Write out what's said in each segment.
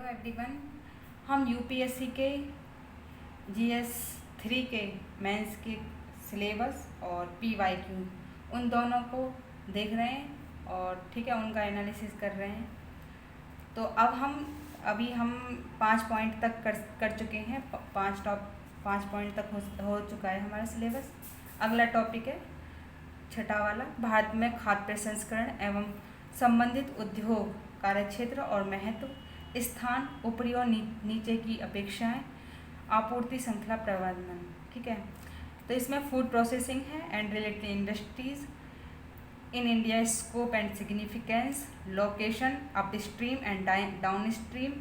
Everyone, हम UPSC के GS 3 के मेंस के सिलेबस और पीवाईक्यू उन दोनों को देख रहे हैं और ठीक है उनका एनालिसिस कर रहे हैं। तो अभी हम 5 पॉइंट तक कर चुके हैं। 5 पॉइंट तक हो चुका है हमारा सिलेबस। अगला टॉपिक है छठा वाला, भारत में खाद्य प्रसंस्करण एवं संबंधित उद्योग कार्यक्षेत्र और महत्व, स्थान, ऊपरी और नीचे की अपेक्षाएं, आपूर्ति श्रृंखला प्रबंधन। ठीक है, तो इसमें फूड प्रोसेसिंग है and related industries in India, scope and significance, location, upstream and downstream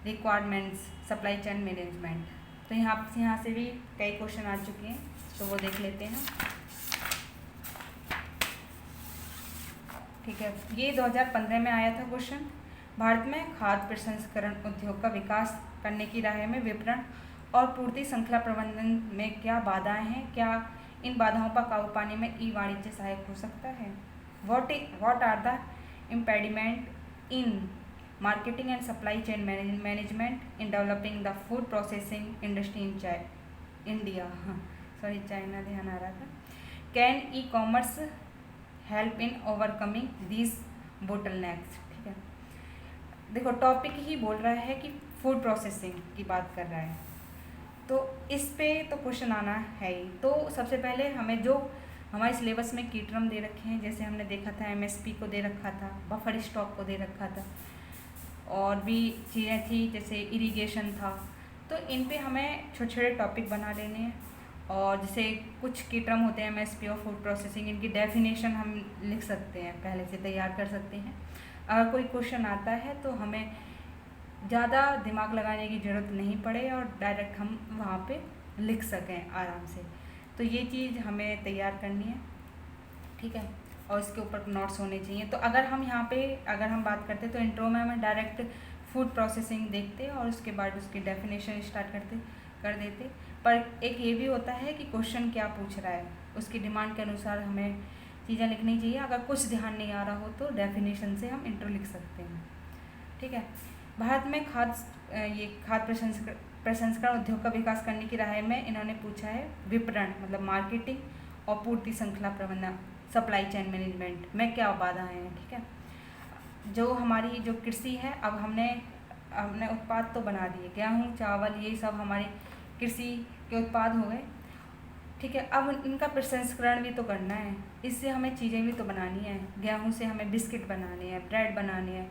requirements, supply chain management. तो यहाँ से भी कई क्वेश्चन आ चुके हैं, तो वो देख लेते हैं। ठीक है, ये 2015 में आया था क्वेश्चन। भारत में खाद्य प्रसंस्करण उद्योग का विकास करने की राह में विपणन और पूर्ति श्रृंखला प्रबंधन में क्या बाधाएं हैं? क्या इन बाधाओं पर काबू पाने में ई वाणिज्य सहायक हो सकता है? What are the impediment in marketing and supply chain management in developing the food processing industry in China ध्यान आ रहा था। Can e commerce help in overcoming these bottlenecks? ठीक है, देखो टॉपिक ही बोल रहा है कि फूड प्रोसेसिंग की बात कर रहा है, तो इस पे तो क्वेश्चन आना है ही। तो सबसे पहले हमें जो हमारे सिलेबस में की टर्म दे रखे हैं, जैसे हमने देखा था एमएसपी को दे रखा था, बफर स्टॉक को दे रखा था, और भी चीज़ें थी जैसे इरिगेशन था। तो इन पे हमें छोटे छोटे टॉपिक बना लेने हैं, और जैसे कुछ की टर्म होते हैं एमएसपी और फूड प्रोसेसिंग, इनकी डेफिनेशन हम लिख सकते हैं, पहले से तैयार कर सकते हैं। अगर कोई क्वेश्चन आता है तो हमें ज़्यादा दिमाग लगाने की ज़रूरत नहीं पड़े और डायरेक्ट हम वहाँ पे लिख सकें आराम से। तो ये चीज़ हमें तैयार करनी है, ठीक है, और इसके ऊपर नोट्स होने चाहिए। तो अगर हम यहाँ पे अगर हम बात करते तो इंट्रो में हमें डायरेक्ट फूड प्रोसेसिंग देखते और उसके बाद उसकी डेफिनेशन स्टार्ट कर देते। पर एक ये भी होता है कि क्वेश्चन क्या पूछ रहा है, उसकी डिमांड के अनुसार हमें चीज़ें लिखनी चाहिए। अगर कुछ ध्यान नहीं आ रहा हो तो डेफिनेशन से हम इंट्रो लिख सकते हैं। ठीक है, भारत में खाद्य प्रसंस्करण उद्योग का विकास करने की राह में इन्होंने पूछा है विपणन मतलब मार्केटिंग और पूर्ति श्रृंखला प्रबंधन, सप्लाई चेन मैनेजमेंट में क्या बाधाएं हैं। ठीक है, जो हमारी जो कृषि है, अब हमने उत्पाद तो बना दिए, गेहूँ चावल ये सब हमारी कृषि के उत्पाद हो गए। ठीक है, अब इनका प्रसंस्करण भी तो करना है, इससे हमें चीज़ें भी तो बनानी है। गेहूं से हमें बिस्किट बनाने हैं, ब्रेड बनाने हैं,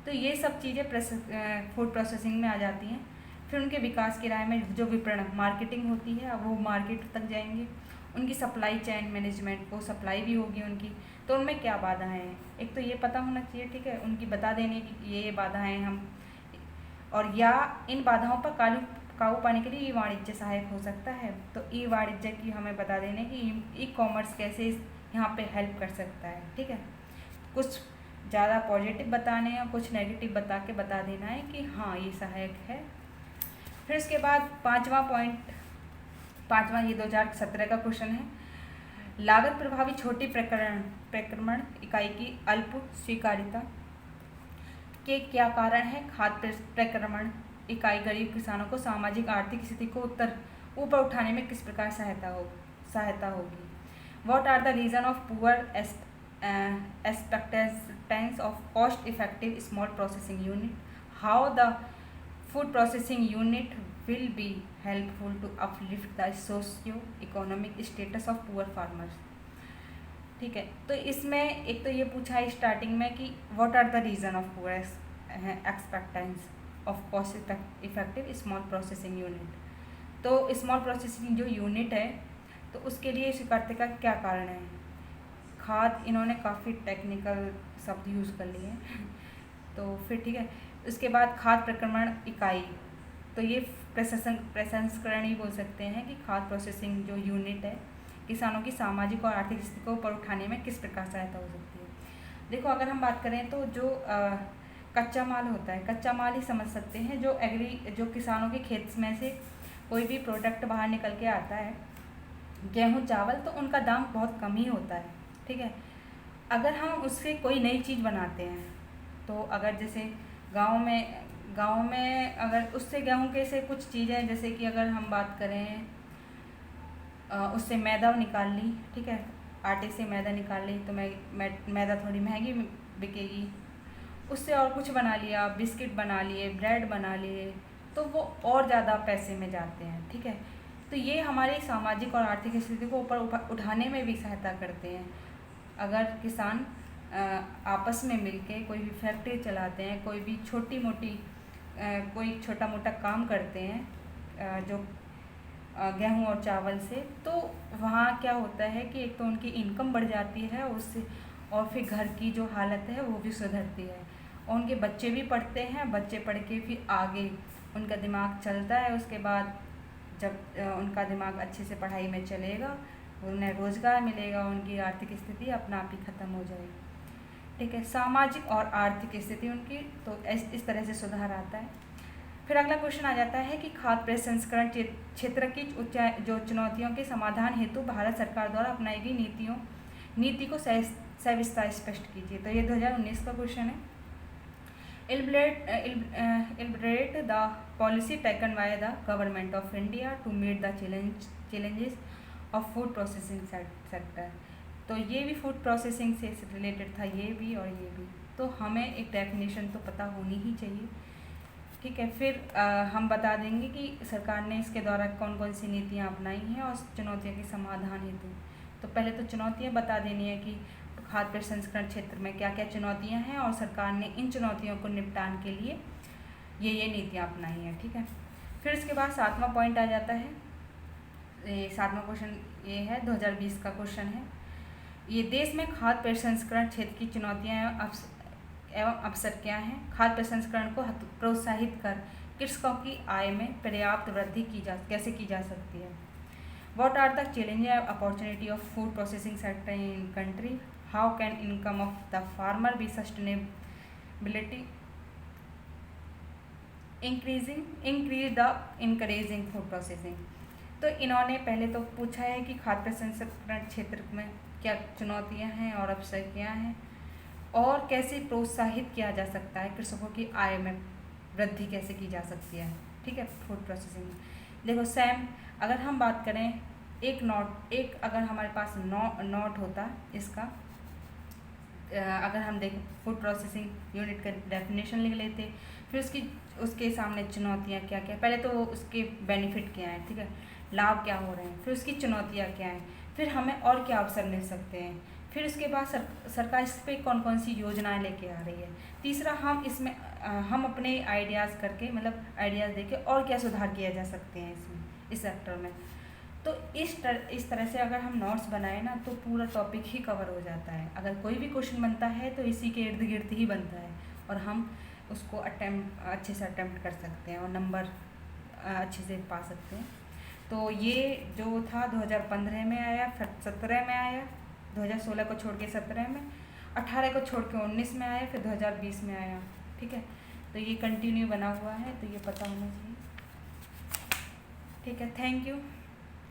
तो ये सब चीज़ें फूड प्रोसेसिंग में आ जाती हैं। फिर उनके विकास की राह में जो विपणन मार्केटिंग होती है, अब वो मार्केट तक जाएंगे। उनकी सप्लाई चेन मैनेजमेंट, वो सप्लाई भी होगी उनकी, तो उनमें क्या बाधाएँ हैं, एक तो ये पता होना चाहिए। ठीक है, उनकी बता देने की ये बाधाएँ हम, और या इन बाधाओं पर काबू पाने के लिए ई वाणिज्य सहायक हो सकता है। तो ई वाणिज्य की हमें बता देने कि ई कॉमर्स कैसे यहाँ पे हेल्प कर सकता है। ठीक है, कुछ ज़्यादा पॉजिटिव बताने हैं और कुछ नेगेटिव बता देना है कि हाँ ये सहायक है। फिर उसके बाद पाँचवा ये 2017 का क्वेश्चन है, लागत प्रभावी छोटी प्रक्रमण इकाई की अल्प स्वीकार्यता के क्या कारण है? खाद्य प्रक्रमण इकाई गरीब किसानों को सामाजिक आर्थिक स्थिति को ऊपर उठाने में किस प्रकार सहायता होगी? What are the reason of poor expectance of cost effective small processing unit? How the food processing unit will be helpful to uplift the socio economic status of poor farmers? ठीक है, तो इसमें एक तो ये पूछा है स्टार्टिंग में कि what are the reason of poor expectance of cost effective small processing unit? तो स्मॉल प्रोसेसिंग जो यूनिट है, तो उसके लिए स्वीकार्यता का क्या कारण है? खाद, इन्होंने काफ़ी टेक्निकल शब्द यूज़ कर लिए हैं। तो फिर ठीक है, उसके बाद खाद्य प्रक्रमण इकाई, तो ये प्रसंस्करण ही बोल सकते हैं कि खाद्य प्रोसेसिंग जो यूनिट है किसानों की सामाजिक और आर्थिक स्थिति को ऊपर उठाने में किस प्रकार सहायता हो सकती है? देखो अगर हम बात करें तो जो कच्चा माल होता है, कच्चा माल ही समझ सकते हैं, जो किसानों के खेत में से कोई भी प्रोडक्ट बाहर निकल के आता है, गेहूँ चावल, तो उनका दाम बहुत कम ही होता है। ठीक है, अगर हम उससे कोई नई चीज़ बनाते हैं, तो अगर जैसे गांव गाँव में अगर उससे गेहूँ के से कुछ चीज़ें, जैसे कि अगर हम बात करें उससे मैदा निकाल ली, ठीक है, आटे से मैदा निकाल ली तो मैदा थोड़ी महंगी बिकेगी। उससे और कुछ बना लिया, बिस्किट बना लिए, ब्रेड बना लिए, तो वो और ज़्यादा पैसे में जाते हैं, ठीक है। तो ये हमारी सामाजिक और आर्थिक स्थिति को ऊपर उठाने में भी सहायता करते हैं। अगर किसान आपस में मिलके कोई भी फैक्ट्री चलाते हैं, कोई भी छोटी मोटी कोई छोटा मोटा काम करते हैं जो गेहूं और चावल से, तो वहाँ क्या होता है कि एक तो उनकी इनकम बढ़ जाती है उससे, और फिर घर की जो हालत है वो भी सुधरती है, और उनके बच्चे भी पढ़ते हैं, बच्चे पढ़ के फिर आगे उनका दिमाग चलता है। उसके बाद जब उनका दिमाग अच्छे से पढ़ाई में चलेगा, उन्हें रोज़गार मिलेगा, उनकी आर्थिक स्थिति अपना आप ही ख़त्म हो जाएगी, ठीक है। सामाजिक और आर्थिक स्थिति उनकी तो इस तरह से सुधार आता है। फिर अगला क्वेश्चन आ जाता है कि खाद्य प्रसंस्करण क्षेत्र की जो चुनौतियों के समाधान हेतु भारत सरकार द्वारा अपनाई गई नीति को सविस्तार स्पष्ट कीजिए। तो ये 2019 का क्वेश्चन है। Elaborate the policy taken by the government of India to meet the challenges of food processing sector। तो ये भी फूड प्रोसेसिंग से रिलेटेड था, ये भी और ये भी, तो हमें एक डेफिनेशन तो पता होनी ही चाहिए, ठीक है। फिर हम बता देंगे कि सरकार ने इसके द्वारा कौन कौन सी नीतियाँ अपनाई हैं और चुनौतियों के समाधान हेतु। तो पहले तो चुनौतियाँ बता देनी है कि खाद्य प्रसंस्करण क्षेत्र में क्या क्या चुनौतियाँ हैं और सरकार ने इन चुनौतियों को निपटान के लिए ये नीतियाँ अपनाई हैं, ठीक है। फिर इसके बाद 7वां पॉइंट आ जाता है। 7वां क्वेश्चन ये है, 2020 का क्वेश्चन है। ये देश में खाद्य प्रसंस्करण क्षेत्र की चुनौतियाँ एवं अवसर क्या हैं। खाद्य प्रसंस्करण को प्रोत्साहित कर कृषकों की आय में पर्याप्त वृद्धि कैसे की जा सकती है। What are the challenges and opportunity of food processing sector in country? How can income of the farmer be sustainability? Increase the encouraging food processing। तो इन्होंने पहले तो पूछा है कि खाद्य प्रसंस्करण क्षेत्र में क्या चुनौतियां हैं और अवसर क्या हैं, और कैसे प्रोत्साहित किया जा सकता है, कृषकों की आय में वृद्धि कैसे की जा सकती है, ठीक है, फूड प्रोसेसिंग में। देखो सैम, अगर हम बात करें एक अगर हमारे पास नोट होता इसका, अगर हम देखें फूड प्रोसेसिंग यूनिट का डेफिनेशन लिख लेते, फिर उसके सामने चुनौतियाँ क्या क्या, पहले तो उसके बेनिफिट क्या हैं, ठीक है, लाभ क्या हो रहे हैं, फिर उसकी चुनौतियाँ क्या हैं, फिर हमें और क्या अवसर मिल सकते हैं, फिर उसके बाद सरकार इस पर कौन कौन सी योजनाएं लेके आ रही है। तीसरा, हम अपने आइडियाज़ करके, मतलब आइडियाज़ देके और क्या सुधार किया जा सकते हैं इस सेक्टर में। तो इस तरह से अगर हम नोट्स बनाए ना तो पूरा टॉपिक ही कवर हो जाता है। अगर कोई भी क्वेश्चन बनता है तो इसी के इर्द गिर्द ही बनता है, और हम उसको अच्छे से अटेम्प्ट कर सकते हैं और नंबर अच्छे से पा सकते हैं। तो ये जो था 2015 में आया, फिर 17 में आया, 2016 को छोड़ के 17 में, 18 को छोड़ के 19 में आया, फिर 2020 में आया, ठीक है। तो ये कंटिन्यू बना हुआ है, तो ये पता होना चाहिए, ठीक है। Thank you.